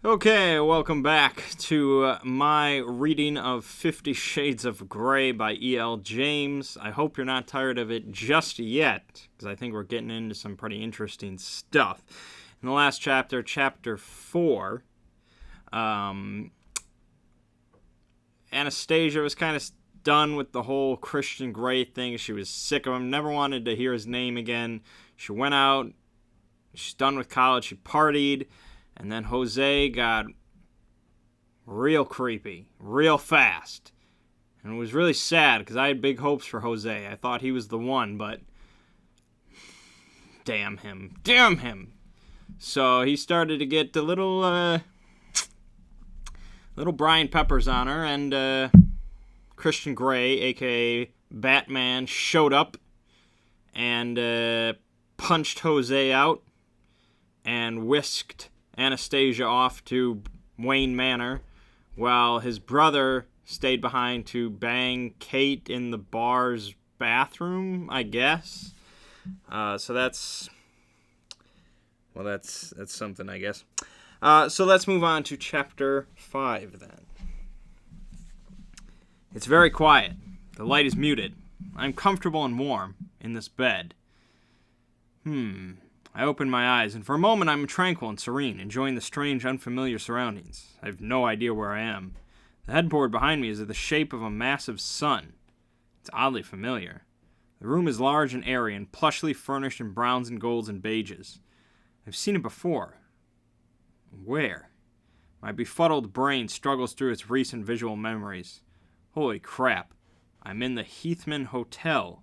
Okay, welcome back to my reading of 50 Shades of Grey by E.L. James. I hope you're not tired of it just yet, because I think we're getting into some pretty interesting stuff. In the last chapter, chapter 4, Anastasia was kind of done with the whole Christian Grey thing. She was sick of him, never wanted to hear his name again. She went out, she's done with college, she partied. And then Jose got real creepy, real fast. And it was really sad because I had big hopes for Jose. I thought he was the one, but damn him. Damn him. So he started to get the little Brian Peppers on her, and Christian Grey, a.k.a. Batman, showed up and punched Jose out and whisked Anastasia off to Wayne Manor, while his brother stayed behind to bang Kate in the bar's bathroom, I guess. So that's something, I guess. So let's move on to chapter 5 then. It's very quiet. The light is muted. I'm comfortable and warm in this bed. I open my eyes, and for a moment I'm tranquil and serene, enjoying the strange, unfamiliar surroundings. I have no idea where I am. The headboard behind me is of the shape of a massive sun. It's oddly familiar. The room is large and airy, and plushly furnished in browns and golds and beiges. I've seen it before. Where? My befuddled brain struggles through its recent visual memories. Holy crap. I'm in the Heathman Hotel,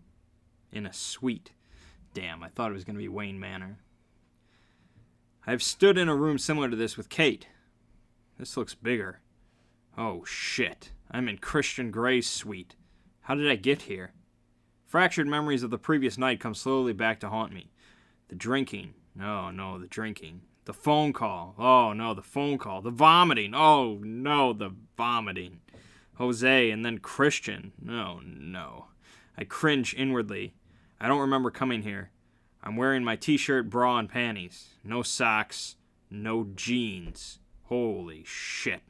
in a suite. Damn, I thought it was going to be Wayne Manor. I've stood in a room similar to this with Kate. This looks bigger. Oh, shit. I'm in Christian Grey's suite. How did I get here? Fractured memories of the previous night come slowly back to haunt me. The drinking. Oh, no, the drinking. The phone call. Oh, no, the phone call. The vomiting. Oh, no, the vomiting. Jose, and then Christian. Oh, no. I cringe inwardly. I don't remember coming here. I'm wearing my t-shirt, bra, and panties. No socks. No jeans. Holy shit.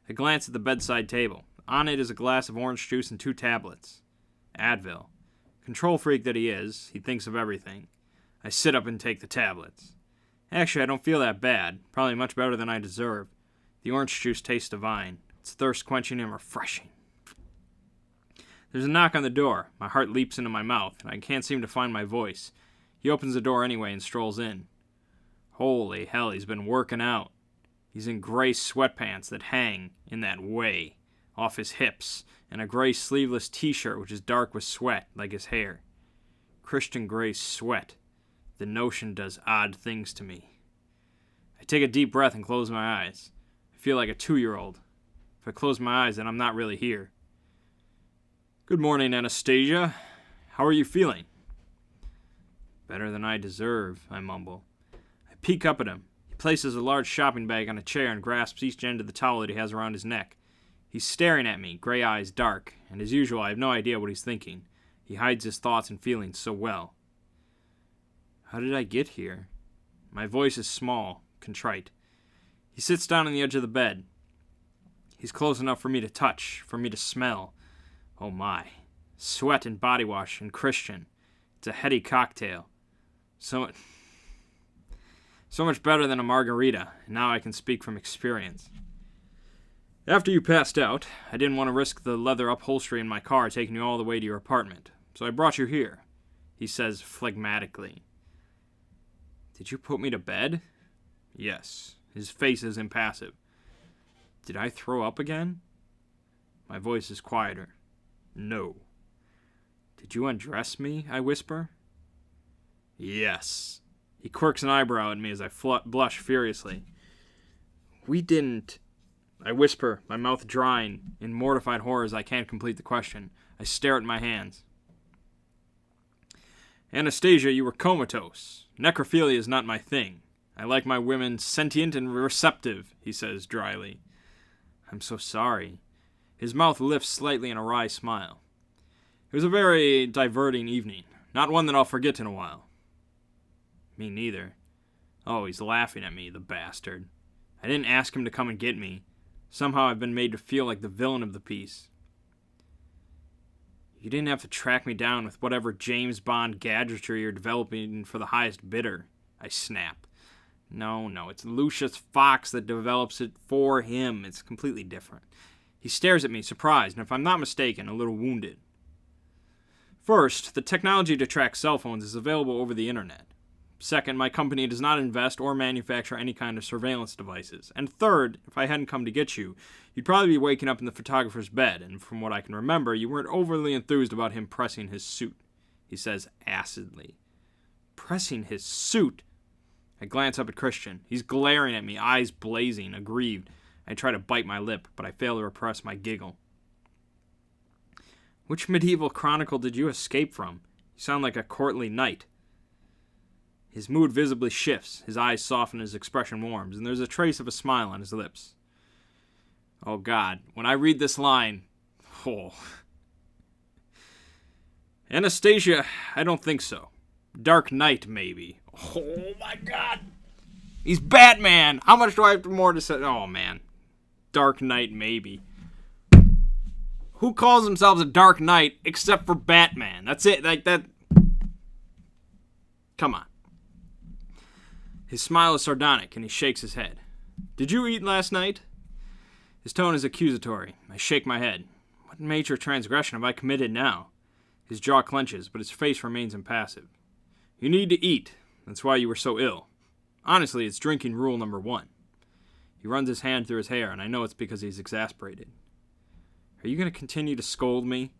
I glance at the bedside table. On it is a glass of orange juice and 2 tablets. Advil. Control freak that he is, he thinks of everything. I sit up and take the tablets. Actually, I don't feel that bad. Probably much better than I deserve. The orange juice tastes divine. It's thirst-quenching and refreshing. There's a knock on the door. My heart leaps into my mouth, and I can't seem to find my voice. He opens the door anyway and strolls in. Holy hell, he's been working out. He's in gray sweatpants that hang in that way, off his hips, and a gray sleeveless t-shirt which is dark with sweat, like his hair. Christian Grey's sweat. The notion does odd things to me. I take a deep breath and close my eyes. I feel like a 2-year-old. If I close my eyes, then I'm not really here. Good morning, Anastasia. How are you feeling? Better than I deserve, I mumble. I peek up at him. He places a large shopping bag on a chair and grasps each end of the towel that he has around his neck. He's staring at me, gray eyes dark, and as usual, I have no idea what he's thinking. He hides his thoughts and feelings so well. How did I get here? My voice is small, contrite. He sits down on the edge of the bed. He's close enough for me to touch, for me to smell. Oh my. Sweat and body wash and Christian. It's a heady cocktail. So much better than a margarita, and now I can speak from experience. After you passed out, I didn't want to risk the leather upholstery in my car taking you all the way to your apartment, so I brought you here, he says phlegmatically. Did you put me to bed? Yes. His face is impassive. Did I throw up again? My voice is quieter. No. Did you undress me? I whisper. Yes. He quirks an eyebrow at me as I blush furiously. We didn't. I whisper, my mouth drying. In mortified horror as I can't complete the question. I stare at my hands. Anastasia, you were comatose. Necrophilia is not my thing. I like my women sentient and receptive, he says dryly. I'm so sorry. His mouth lifts slightly in a wry smile. It was a very diverting evening. Not one that I'll forget in a while. Me neither. Oh, he's laughing at me, the bastard. I didn't ask him to come and get me. Somehow I've been made to feel like the villain of the piece. You didn't have to track me down with whatever James Bond gadgetry you're developing for the highest bidder, I snap. No, it's Lucius Fox that develops it for him. It's completely different. He stares at me, surprised, and if I'm not mistaken, a little wounded. First, the technology to track cell phones is available over the internet. Second, my company does not invest or manufacture any kind of surveillance devices. And third, if I hadn't come to get you, you'd probably be waking up in the photographer's bed, and from what I can remember, you weren't overly enthused about him pressing his suit, he says acidly. Pressing his suit? I glance up at Christian. He's glaring at me, eyes blazing, aggrieved. I try to bite my lip, but I fail to repress my giggle. Which medieval chronicle did you escape from? You sound like a courtly knight. His mood visibly shifts, his eyes soften, his expression warms, and there's a trace of a smile on his lips. Oh God, when I read this line, Anastasia, I don't think so. Dark Knight, maybe. Oh my God! He's Batman! How much do I have more to say? Oh man. Dark Knight, maybe. Who calls themselves a Dark Knight except for Batman? That's it. Like that. Come on. His smile is sardonic, and he shakes his head. Did you eat last night? His tone is accusatory. I shake my head. What major transgression have I committed now? His jaw clenches, but his face remains impassive. You need to eat. That's why you were so ill. Honestly, it's drinking rule number 1. He runs his hand through his hair, and I know it's because he's exasperated. Are you going to continue to scold me?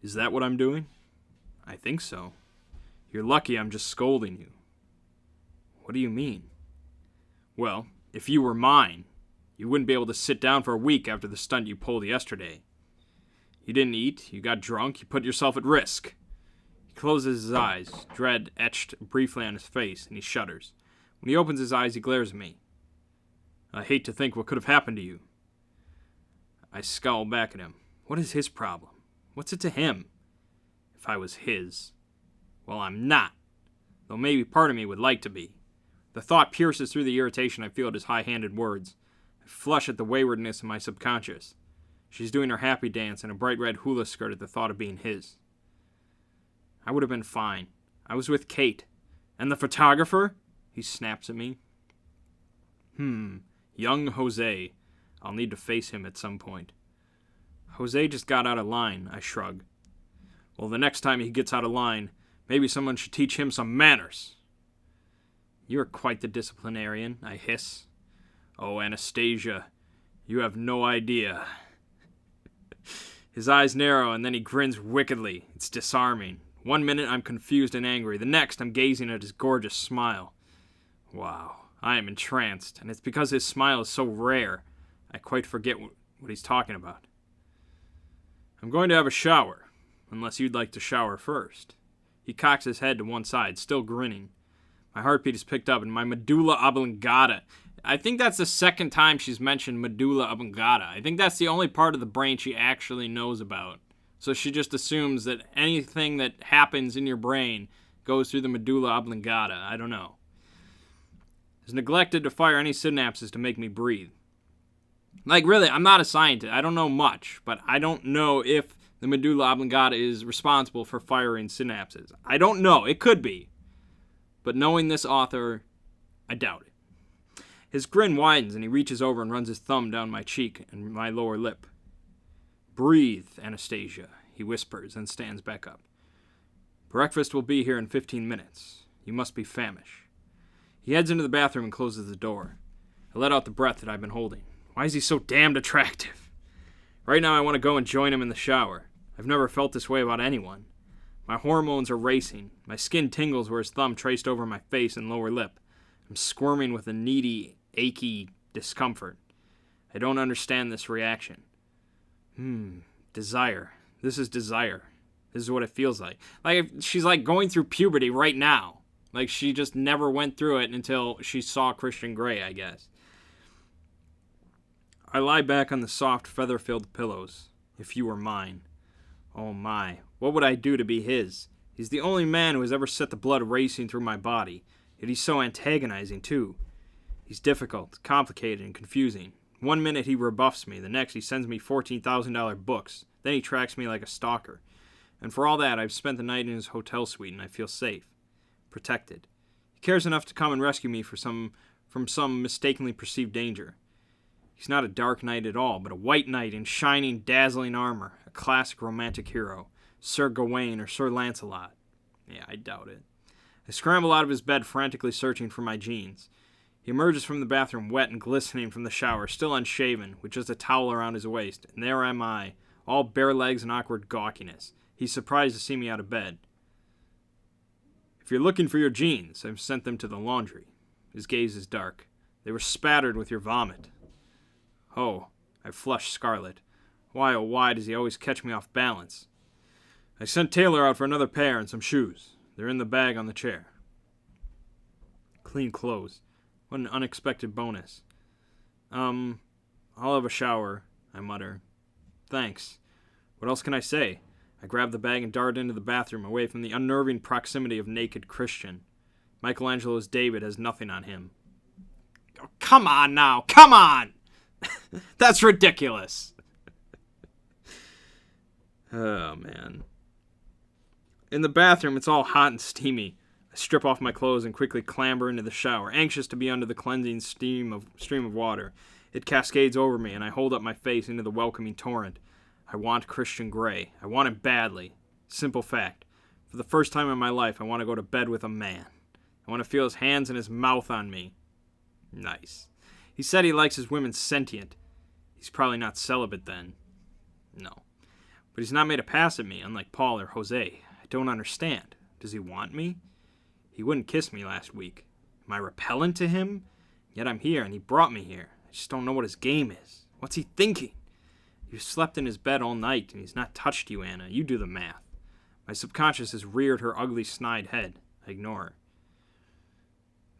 Is that what I'm doing? I think so. You're lucky I'm just scolding you. What do you mean? Well, if you were mine, you wouldn't be able to sit down for a week after the stunt you pulled yesterday. You didn't eat, you got drunk, you put yourself at risk. He closes his eyes, dread etched briefly on his face, and he shudders. When he opens his eyes, he glares at me. I hate to think what could have happened to you. I scowl back at him. What is his problem? What's it to him? If I was his. Well, I'm not. Though maybe part of me would like to be. The thought pierces through the irritation I feel at his high-handed words. I flush at the waywardness in my subconscious. She's doing her happy dance in a bright red hula skirt at the thought of being his. I would have been fine. I was with Kate. And the photographer? He snaps at me. Young Jose. I'll need to face him at some point. Jose just got out of line, I shrug. Well, the next time he gets out of line, maybe someone should teach him some manners. You're quite the disciplinarian, I hiss. Oh, Anastasia, you have no idea. His eyes narrow, and then he grins wickedly. It's disarming. One minute I'm confused and angry. The next I'm gazing at his gorgeous smile. Wow, I am entranced, and it's because his smile is so rare, I quite forget what he's talking about. I'm going to have a shower, unless you'd like to shower first. He cocks his head to one side, still grinning. My heartbeat is picked up, and my medulla oblongata. I think that's the second time she's mentioned medulla oblongata. I think that's the only part of the brain she actually knows about. So she just assumes that anything that happens in your brain goes through the medulla oblongata. I don't know. It's neglected to fire any synapses to make me breathe. Like, really, I'm not a scientist. I don't know much, but I don't know if the medulla oblongata is responsible for firing synapses. I don't know. It could be. But knowing this author, I doubt it. His grin widens, and he reaches over and runs his thumb down my cheek and my lower lip. Breathe, Anastasia, he whispers and stands back up. Breakfast will be here in 15 minutes. You must be famished. He heads into the bathroom and closes the door. I let out the breath that I've been holding. Why is he so damned attractive? Right now I want to go and join him in the shower. I've never felt this way about anyone. My hormones are racing. My skin tingles where his thumb traced over my face and lower lip. I'm squirming with a needy, achy discomfort. I don't understand this reaction. Desire. This is desire. This is what it feels like. Like, she's like going through puberty right now. Like, she just never went through it until she saw Christian Grey, I guess. I lie back on the soft, feather-filled pillows. If you were mine. Oh my, what would I do to be his? He's the only man who has ever set the blood racing through my body. Yet he's so antagonizing, too. He's difficult, complicated, and confusing. One minute he rebuffs me, the next he sends me $14,000 books, then he tracks me like a stalker. And for all that, I've spent the night in his hotel suite and I feel safe, protected. He cares enough to come and rescue me from some mistakenly perceived danger. He's not a dark knight at all, but a white knight in shining, dazzling armor, a classic romantic hero, Sir Gawain or Sir Lancelot. Yeah, I doubt it. I scramble out of his bed, frantically searching for my jeans. He emerges from the bathroom wet and glistening from the shower, still unshaven, with just a towel around his waist, and there am I, all bare legs and awkward gawkiness. He's surprised to see me out of bed. If you're looking for your jeans, I've sent them to the laundry. His gaze is dark. They were spattered with your vomit. Oh, I flushed scarlet. Why, oh why does he always catch me off balance? I sent Taylor out for another pair and some shoes. They're in the bag on the chair. Clean clothes. What an unexpected bonus. I'll have a shower, I mutter. Thanks. What else can I say? I grab the bag and dart into the bathroom, away from the unnerving proximity of naked Christian. Michelangelo's David has nothing on him. Oh, come on now! Come on! That's ridiculous! Oh, man. In the bathroom, it's all hot and steamy. I strip off my clothes and quickly clamber into the shower, anxious to be under the cleansing stream of water. It cascades over me, and I hold up my face into the welcoming torrent. I want Christian Grey. I want him badly. Simple fact. For the first time in my life, I want to go to bed with a man. I want to feel his hands and his mouth on me. Nice. He said he likes his women sentient. He's probably not celibate then. No. But he's not made a pass at me, unlike Paul or Jose. I don't understand. Does he want me? He wouldn't kiss me last week. Am I repellent to him? Yet I'm here, and he brought me here. I just don't know what his game is. What's he thinking? You slept in his bed all night, and he's not touched you, Anna. You do the math. My subconscious has reared her ugly, snide head. I ignore her.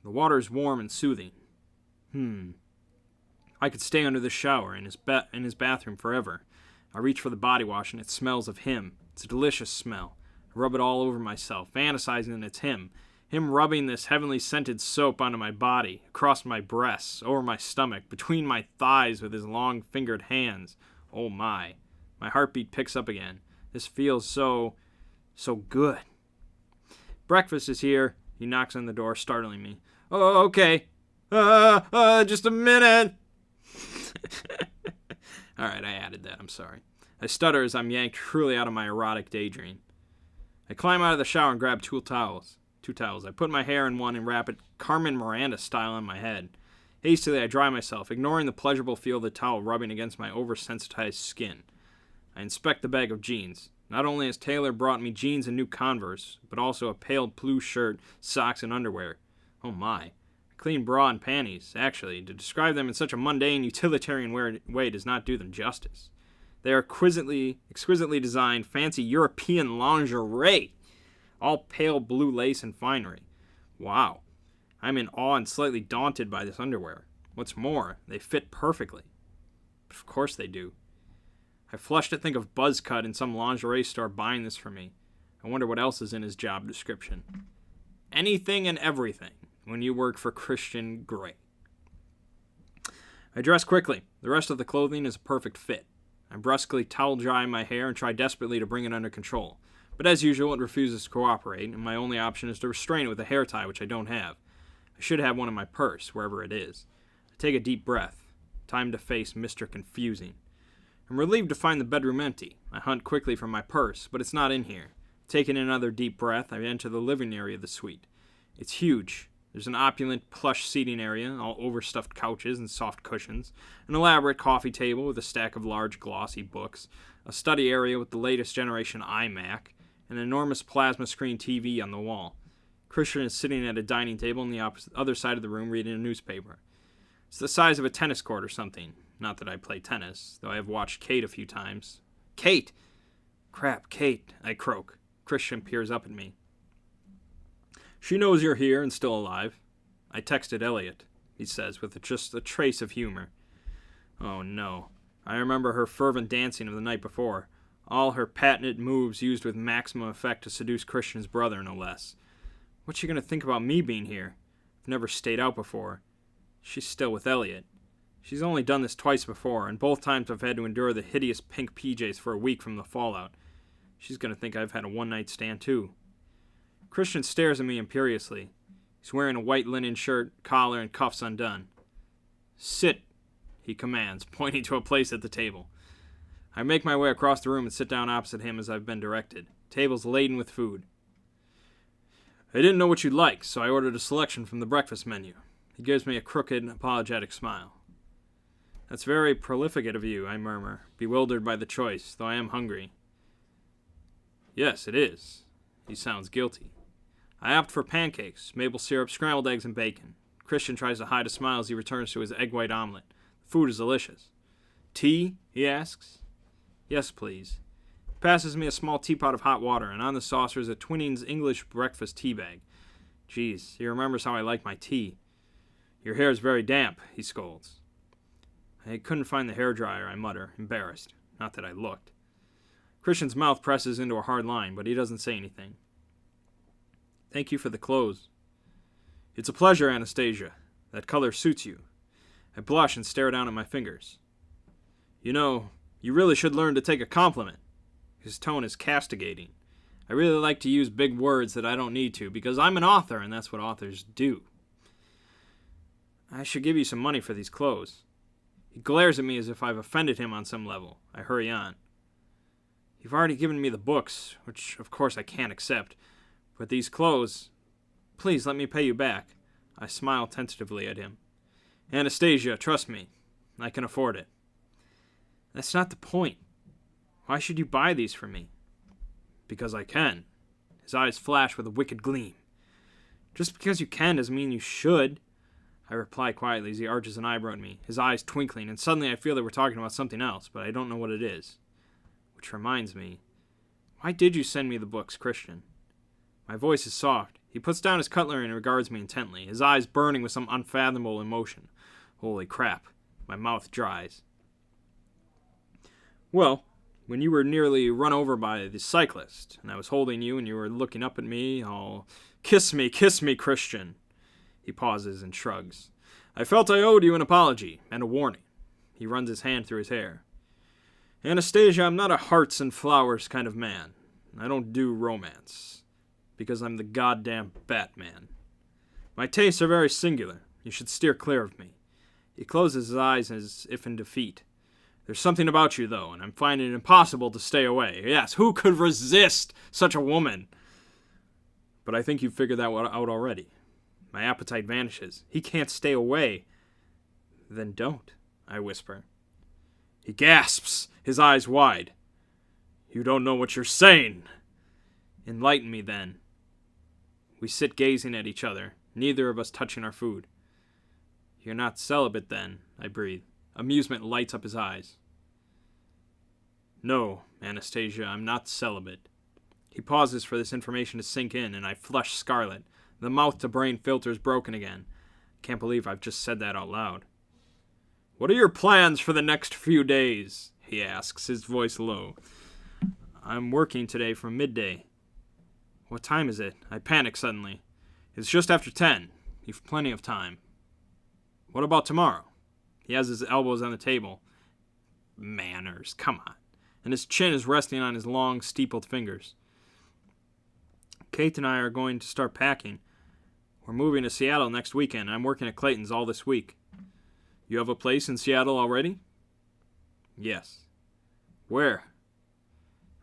The water is warm and soothing. I could stay under the shower in his bathroom forever. I reach for the body wash, and it smells of him. It's a delicious smell. I rub it all over myself, fantasizing that it's him. Him rubbing this heavenly scented soap onto my body, across my breasts, over my stomach, between my thighs with his long fingered hands. Oh my. My heartbeat picks up again. This feels so good. Breakfast is here. He knocks on the door, startling me. Oh, okay. Just a minute. Alright, I added that. I'm sorry. I stutter as I'm yanked truly out of my erotic daydream. I climb out of the shower and grab two towels. I put my hair in one and wrap it Carmen Miranda style on my head. Hastily, I dry myself, ignoring the pleasurable feel of the towel rubbing against my oversensitized skin. I inspect the bag of jeans. Not only has Taylor brought me jeans and new Converse, but also a pale blue shirt, socks, and underwear. Oh my. A clean bra and panties. Actually, to describe them in such a mundane, utilitarian way does not do them justice. They are exquisitely designed, fancy European lingerie. All pale blue lace and finery. Wow. I'm in awe and slightly daunted by this underwear. What's more, they fit perfectly. But of course they do. I flush to think of Buzzcut in some lingerie store buying this for me. I wonder what else is in his job description. Anything and everything when you work for Christian Grey. I dress quickly. The rest of the clothing is a perfect fit. I brusquely towel dry my hair and try desperately to bring it under control. But as usual, it refuses to cooperate, and my only option is to restrain it with a hair tie, which I don't have. I should have one in my purse, wherever it is. I take a deep breath. Time to face Mr. Confusing. I'm relieved to find the bedroom empty. I hunt quickly for my purse, but it's not in here. Taking another deep breath, I enter the living area of the suite. It's huge. There's an opulent plush seating area, all overstuffed couches and soft cushions, an elaborate coffee table with a stack of large glossy books, a study area with the latest generation iMac, and an enormous plasma screen TV on the wall. Christian is sitting at a dining table on the other side of the room reading a newspaper. It's the size of a tennis court or something. Not that I play tennis, though I have watched Kate a few times. Kate! Crap, Kate, I croak. Christian peers up at me. She knows you're here and still alive. I texted Elliot, he says, with just a trace of humor. Oh no. I remember her fervent dancing of the night before. All her patented moves used with maximum effect to seduce Christian's brother, no less. What's she going to think about me being here? I've never stayed out before. She's still with Elliot. She's only done this twice before, and both times I've had to endure the hideous pink PJs for a week from the fallout. She's going to think I've had a one-night stand, too. Christian stares at me imperiously. He's wearing a white linen shirt, collar, and cuffs undone. "Sit," he commands, pointing to a place at the table. I make my way across the room and sit down opposite him as I've been directed. Table's laden with food. "I didn't know what you'd like, so I ordered a selection from the breakfast menu." He gives me a crooked, apologetic smile. "That's very prolific of you," I murmur, bewildered by the choice, though I am hungry. "Yes, it is." He sounds guilty. I opt for pancakes, maple syrup, scrambled eggs, and bacon. Christian tries to hide a smile as he returns to his egg white omelet. The food is delicious. "Tea?" he asks. "Yes, please." He passes me a small teapot of hot water, and on the saucer is a Twinings English breakfast tea bag. Geez, he remembers how I like my tea. "Your hair is very damp," he scolds. "I couldn't find the hairdryer," I mutter, embarrassed. Not that I looked. Christian's mouth presses into a hard line, but he doesn't say anything. "Thank you for the clothes." "It's a pleasure, Anastasia. That color suits you." I blush and stare down at my fingers. "You know, you really should learn to take a compliment." His tone is castigating. I really like to use big words that I don't need to, because I'm an author, and that's what authors do. "I should give you some money for these clothes." He glares at me as if I've offended him on some level. I hurry on. "You've already given me the books, which of course I can't accept. But these clothes, please let me pay you back." I smile tentatively at him. "Anastasia, trust me. I can afford it." "That's not the point. Why should you buy these for me?" "Because I can." His eyes flash with a wicked gleam. "Just because you can doesn't mean you should." I reply quietly as he arches an eyebrow at me, his eyes twinkling, and suddenly I feel that we're talking about something else, but I don't know what it is. Which reminds me, why did you send me the books, Christian? My voice is soft. He puts down his cutlery and regards me intently, his eyes burning with some unfathomable emotion. Holy crap. My mouth dries. "Well, when you were nearly run over by the cyclist, and I was holding you and you were looking up at me, all, 'Kiss me, Christian.'" He pauses and shrugs. "I felt I owed you an apology and a warning." He runs his hand through his hair. "Anastasia, I'm not a hearts and flowers kind of man. I don't do romance. Because I'm the goddamn Batman. My tastes are very singular. You should steer clear of me." He closes his eyes as if in defeat. "There's something about you, though, and I'm finding it impossible to stay away. Yes, who could resist such a woman? But I think you've figured that out already." My appetite vanishes. He can't stay away. "Then don't," I whisper. He gasps, his eyes wide. "You don't know what you're saying." "Enlighten me, then." We sit gazing at each other, neither of us touching our food. "You're not celibate, then," I breathe. Amusement lights up his eyes. "No, Anastasia, I'm not celibate." He pauses for this information to sink in, and I flush scarlet. The mouth-to-brain filter's broken again. Can't believe I've just said that out loud. "What are your plans for the next few days?" he asks, his voice low. "I'm working today from midday." "What time is it?" I panic suddenly. "It's just after 10. You've plenty of time." "What about tomorrow?" He has his elbows on the table. Manners, come on. And his chin is resting on his long, steepled fingers. "Kate and I are going to start packing. We're moving to Seattle next weekend. I'm working at Clayton's all this week." "You have a place in Seattle already?" "Yes." "Where?"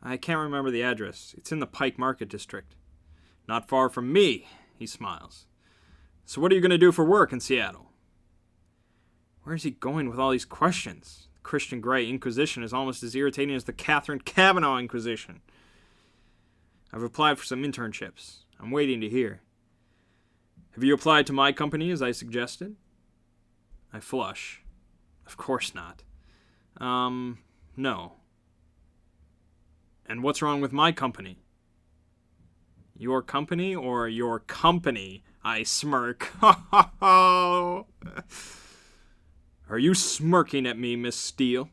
"I can't remember the address. It's in the Pike Market District." "Not far from me," he smiles. "So what are you going to do for work in Seattle?" Where is he going with all these questions? The Christian Grey Inquisition is almost as irritating as the Catherine Kavanaugh Inquisition. "I've applied for some internships. I'm waiting to hear." "Have you applied to my company as I suggested?" I flush. Of course not. No." "And what's wrong with my company?" "Your company or your company?" I smirk. "Ha ha ha!" "Are you smirking at me, Miss Steele?"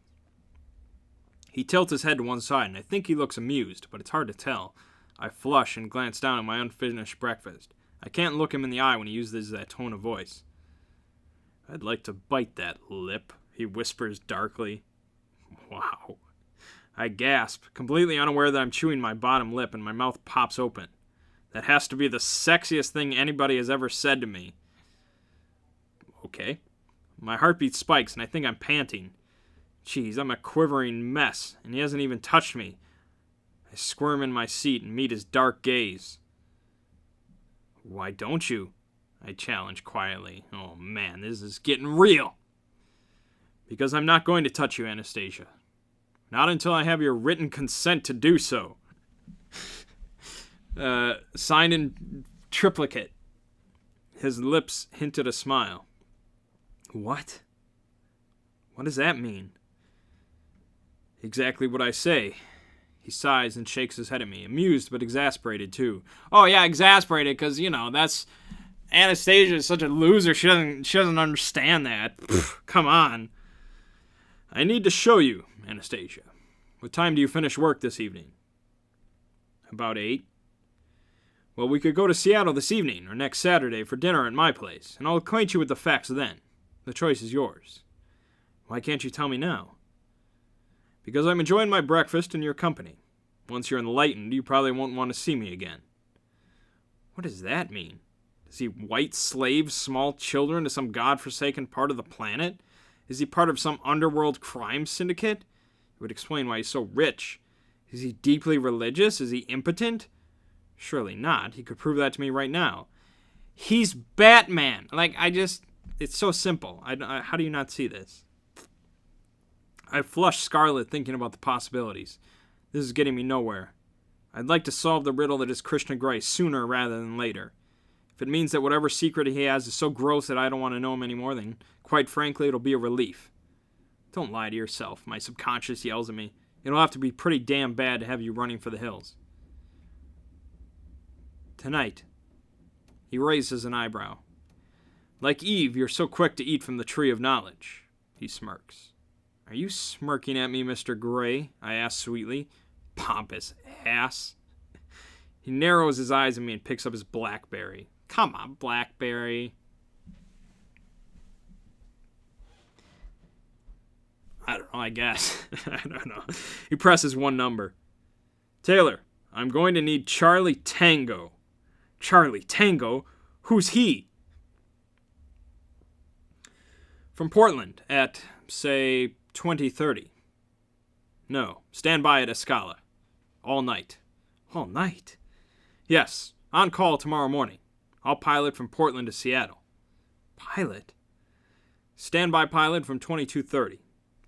He tilts his head to one side, and I think he looks amused, but it's hard to tell. I flush and glance down at my unfinished breakfast. I can't look him in the eye when he uses that tone of voice. I'd like to bite that lip, he whispers darkly. Wow. I gasp, completely unaware that I'm chewing my bottom lip, and my mouth pops open. That has to be the sexiest thing anybody has ever said to me. Okay. My heartbeat spikes, and I think I'm panting. Jeez, I'm a quivering mess, and he hasn't even touched me. I squirm in my seat and meet his dark gaze. Why don't you? I challenge quietly. Oh man, this is getting real. Because I'm not going to touch you, Anastasia. Not until I have your written consent to do so. Signed in triplicate. His lips hinted a smile. What? What does that mean? Exactly what I say. He sighs and shakes his head at me, amused but exasperated too. Oh yeah, exasperated, because, that's... Anastasia is such a loser, she doesn't understand that. Pfft, come on. I need to show you, Anastasia. What time do you finish work this evening? About 8. Well, we could go to Seattle this evening, or next Saturday, for dinner at my place, and I'll acquaint you with the facts then. The choice is yours. Why can't you tell me now? Because I'm enjoying my breakfast in your company. Once you're enlightened, you probably won't want to see me again. What does that mean? Does he white slave small children to some godforsaken part of the planet? Is he part of some underworld crime syndicate? It would explain why he's so rich. Is he deeply religious? Is he impotent? Surely not. He could prove that to me right now. He's Batman. It's so simple. How do you not see this? I flush scarlet thinking about the possibilities. This is getting me nowhere. I'd like to solve the riddle that is Krishna Grey sooner rather than later. If it means that whatever secret he has is so gross that I don't want to know him anymore, then quite frankly, it'll be a relief. Don't lie to yourself, my subconscious yells at me. It'll have to be pretty damn bad to have you running for the hills. Tonight. He raises an eyebrow. Like Eve, you're so quick to eat from the tree of knowledge. He smirks. Are you smirking at me, Mr. Gray? I ask sweetly. Pompous ass. He narrows his eyes at me and picks up his BlackBerry. Come on, BlackBerry. I don't know, I guess. I don't know. He presses one number. Taylor, I'm going to need Charlie Tango. Charlie Tango? Who's he? From Portland at, say, 20:30. No, stand by at Escala. All night. All night? Yes, on call tomorrow morning. I'll pilot from Portland to Seattle. Pilot? Standby pilot from 22:30.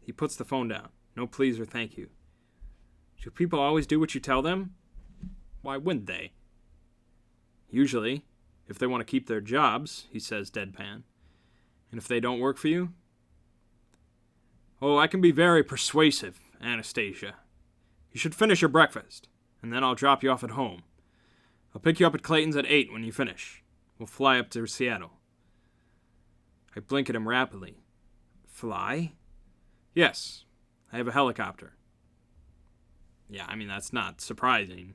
He puts the phone down. No please or thank you. Do people always do what you tell them? Why wouldn't they? Usually, if they want to keep their jobs, he says deadpan. And if they don't work for you? Oh, I can be very persuasive, Anastasia. You should finish your breakfast, and then I'll drop you off at home. I'll pick you up at Clayton's at 8 when you finish. We'll fly up to Seattle. I blink at him rapidly. Fly? Yes, I have a helicopter. Yeah, that's not surprising.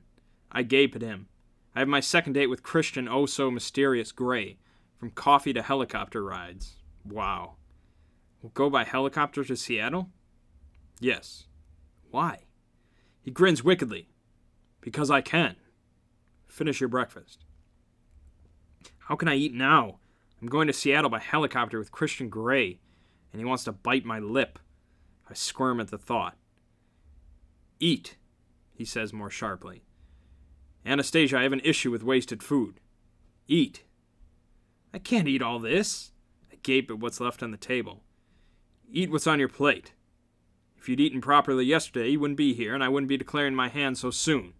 I gape at him. I have my second date with Christian oh-so-mysterious Gray. From coffee to helicopter rides. Wow. We'll go by helicopter to Seattle? Yes. Why? He grins wickedly. Because I can. Finish your breakfast. How can I eat now? I'm going to Seattle by helicopter with Christian Gray, and he wants to bite my lip. I squirm at the thought. Eat, he says more sharply. Anastasia, I have an issue with wasted food. Eat. I can't eat all this. I gape at what's left on the table. Eat what's on your plate. If you'd eaten properly yesterday, you wouldn't be here, and I wouldn't be declaring my hand so soon.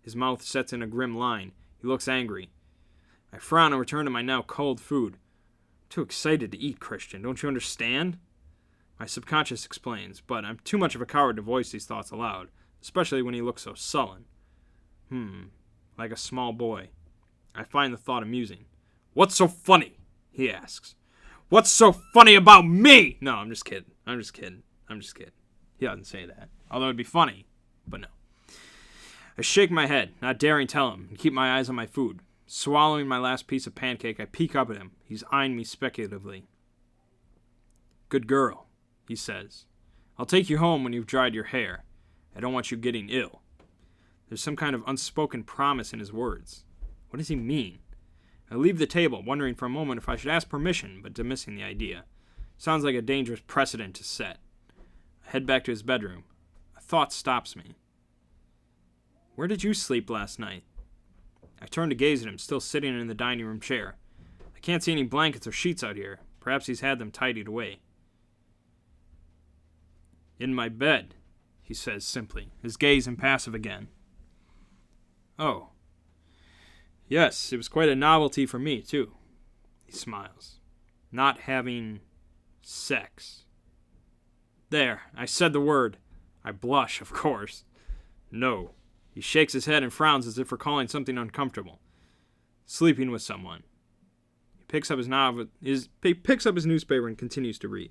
His mouth sets in a grim line. He looks angry. I frown and return to my now cold food. I'm too excited to eat, Christian. Don't you understand? My subconscious explains, but I'm too much of a coward to voice these thoughts aloud, especially when he looks so sullen. Like a small boy. I find the thought amusing. What's so funny? He asks. What's so funny about me? No, I'm just kidding. He doesn't say that. Although it'd be funny, but no. I shake my head, not daring tell him, and keep my eyes on my food. Swallowing my last piece of pancake, I peek up at him. He's eyeing me speculatively. Good girl, he says. I'll take you home when you've dried your hair. I don't want you getting ill. There's some kind of unspoken promise in his words. What does he mean? I leave the table, wondering for a moment if I should ask permission, but dismissing the idea. Sounds like a dangerous precedent to set. I head back to his bedroom. A thought stops me. Where did you sleep last night? I turn to gaze at him, still sitting in the dining room chair. I can't see any blankets or sheets out here. Perhaps he's had them tidied away. In my bed, he says simply, his gaze impassive again. Oh. Yes, it was quite a novelty for me, too. He smiles. Not having sex. There, I said the word. I blush, of course. No. He shakes his head and frowns as if recalling something uncomfortable. Sleeping with someone. He picks up his newspaper and continues to read.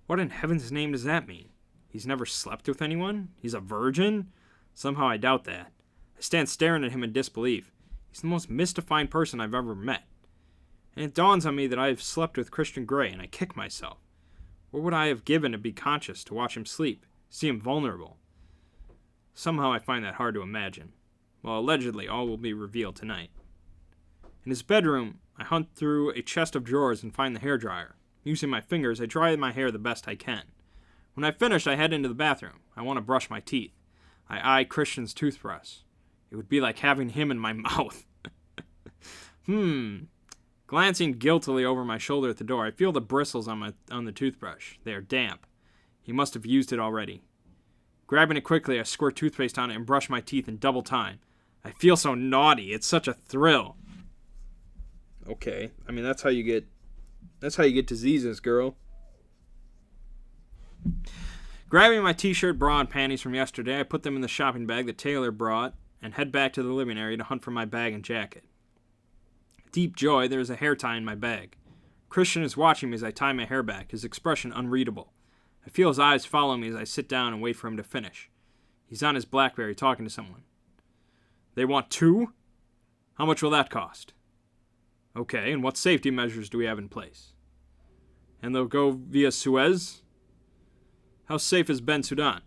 What in heaven's name does that mean? He's never slept with anyone? He's a virgin? Somehow I doubt that. I stand staring at him in disbelief. He's the most mystifying person I've ever met. And it dawns on me that I have slept with Christian Grey, and I kick myself. What would I have given to be conscious, to watch him sleep, see him vulnerable? Somehow I find that hard to imagine. Well, allegedly, all will be revealed tonight. In his bedroom, I hunt through a chest of drawers and find the hairdryer. Using my fingers, I dry my hair the best I can. When I've finished, I head into the bathroom. I want to brush my teeth. I eye Christian's toothbrush. It would be like having him in my mouth. Glancing guiltily over my shoulder at the door, I feel the bristles on the toothbrush. They are damp. He must have used it already. Grabbing it quickly, I squirt toothpaste on it and brush my teeth in double time. I feel so naughty. It's such a thrill. Okay, I mean that's how you get diseases, girl. Grabbing my t-shirt, bra, and panties from yesterday, I put them in the shopping bag that Taylor brought and head back to the living area to hunt for my bag and jacket. Deep joy, there is a hair tie in my bag. Christian is watching me as I tie my hair back, his expression unreadable. I feel his eyes follow me as I sit down and wait for him to finish. He's on his BlackBerry talking to someone. They want 2? How much will that cost? Okay, and what safety measures do we have in place? And they'll go via Suez? How safe is Ben Sudan?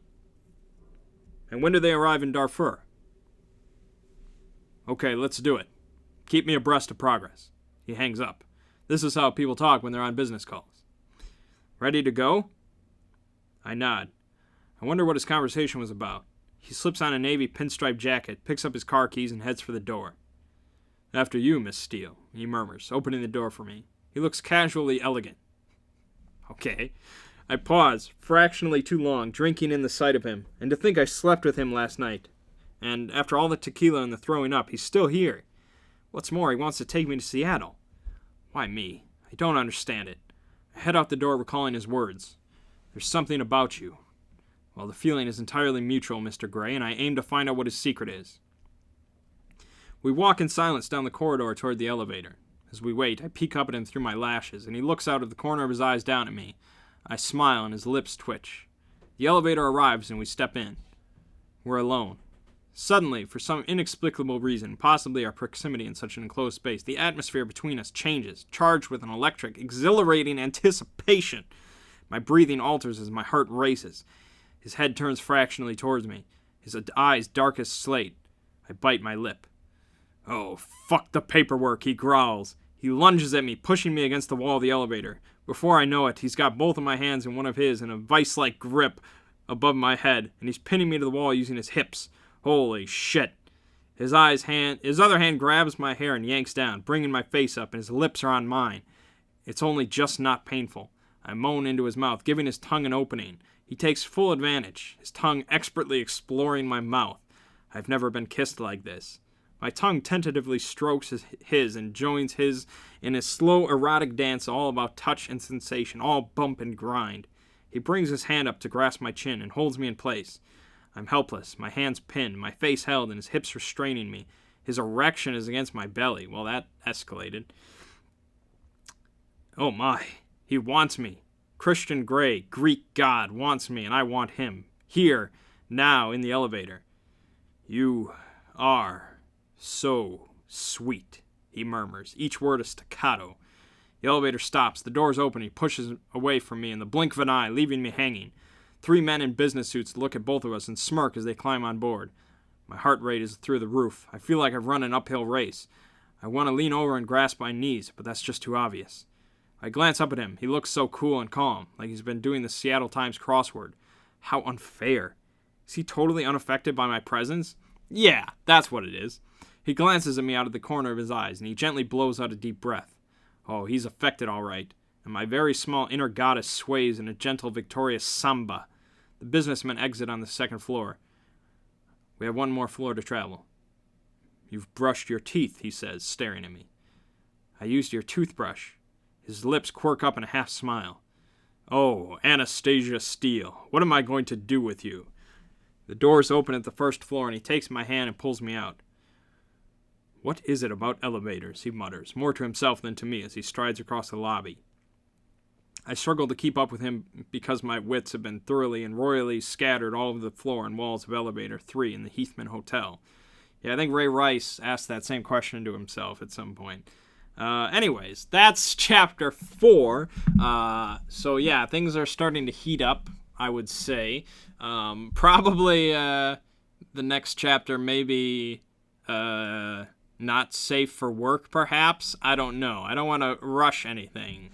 And when do they arrive in Darfur? Okay, let's do it. Keep me abreast of progress. He hangs up. This is how people talk when they're on business calls. Ready to go? I nod. I wonder what his conversation was about. He slips on a navy pinstripe jacket, picks up his car keys, and heads for the door. After you, Miss Steele, he murmurs, opening the door for me. He looks casually elegant. Okay. I pause, fractionally too long, drinking in the sight of him, and to think I slept with him last night. And after all the tequila and the throwing up, he's still here. What's more, he wants to take me to Seattle. Why me? I don't understand it. I head out the door recalling his words. There's something about you. Well, the feeling is entirely mutual, Mr. Gray, and I aim to find out what his secret is. We walk in silence down the corridor toward the elevator. As we wait, I peek up at him through my lashes, and he looks out of the corner of his eyes down at me. I smile, and his lips twitch. The elevator arrives, and we step in. We're alone. Suddenly, for some inexplicable reason, possibly our proximity in such an enclosed space, the atmosphere between us changes, charged with an electric, exhilarating anticipation. My breathing alters as my heart races. His head turns fractionally towards me, his eyes dark as slate. I bite my lip. Oh, fuck the paperwork, he growls. He lunges at me, pushing me against the wall of the elevator. Before I know it, he's got both of my hands in one of his in a vice-like grip above my head, and he's pinning me to the wall using his hips. Holy shit. His other hand grabs my hair and yanks down, bringing my face up, and his lips are on mine. It's only just not painful. I moan into his mouth, giving his tongue an opening. He takes full advantage, his tongue expertly exploring my mouth. I've never been kissed like this. My tongue tentatively strokes his and joins his in a slow, erotic dance all about touch and sensation, all bump and grind. He brings his hand up to grasp my chin and holds me in place. I'm helpless, my hands pinned, my face held, and his hips restraining me. His erection is against my belly. Well, that escalated. Oh my, he wants me. Christian Grey, Greek god, wants me, and I want him. Here, now, in the elevator. You are so sweet, he murmurs, each word a staccato. The elevator stops. The doors open. He pushes away from me in the blink of an eye, leaving me hanging. 3 men in business suits look at both of us and smirk as they climb on board. My heart rate is through the roof. I feel like I've run an uphill race. I want to lean over and grasp my knees, but that's just too obvious. I glance up at him. He looks so cool and calm, like he's been doing the Seattle Times crossword. How unfair. Is he totally unaffected by my presence? Yeah, that's what it is. He glances at me out of the corner of his eyes, and he gently blows out a deep breath. Oh, he's affected all right, and my very small inner goddess sways in a gentle, victorious samba. The businessmen exit on the 2nd floor. We have 1 more floor to travel. You've brushed your teeth, he says, staring at me. I used your toothbrush. His lips quirk up in a half smile. Oh, Anastasia Steele, what am I going to do with you? The doors open at the 1st floor, and he takes my hand and pulls me out. What is it about elevators, he mutters, more to himself than to me as he strides across the lobby. I struggle to keep up with him because my wits have been thoroughly and royally scattered all over the floor and walls of Elevator 3 in the Heathman Hotel. Yeah, I think Ray Rice asked that same question to himself at some point. Anyways, that's chapter 4. So yeah, things are starting to heat up, I would say. Probably the next chapter maybe not safe for work, perhaps. I don't know. I don't want to rush anything,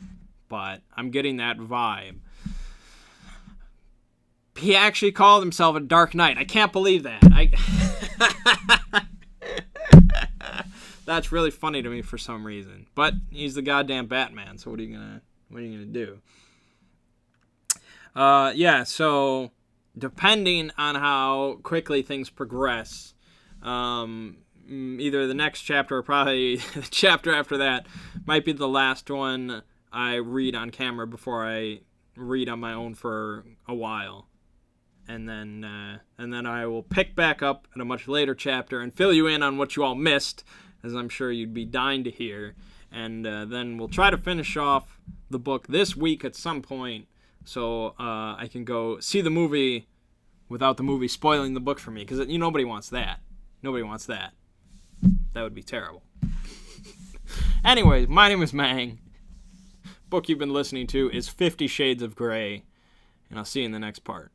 but I'm getting that vibe. He actually called himself a Dark Knight. I can't believe that. That's really funny to me for some reason. But he's the goddamn Batman, so what are you gonna do? Yeah, so depending on how quickly things progress, either the next chapter or probably the chapter after that might be the last one I read on camera before I read on my own for a while. And then I will pick back up at a much later chapter and fill you in on what you all missed, as I'm sure you'd be dying to hear. And then we'll try to finish off the book this week at some point, so I can go see the movie without the movie spoiling the book for me, because nobody wants that. Nobody wants that. That would be terrible. Anyways, my name is Mangg. Book you've been listening to is 50 Shades of Grey, and I'll see you in the next part.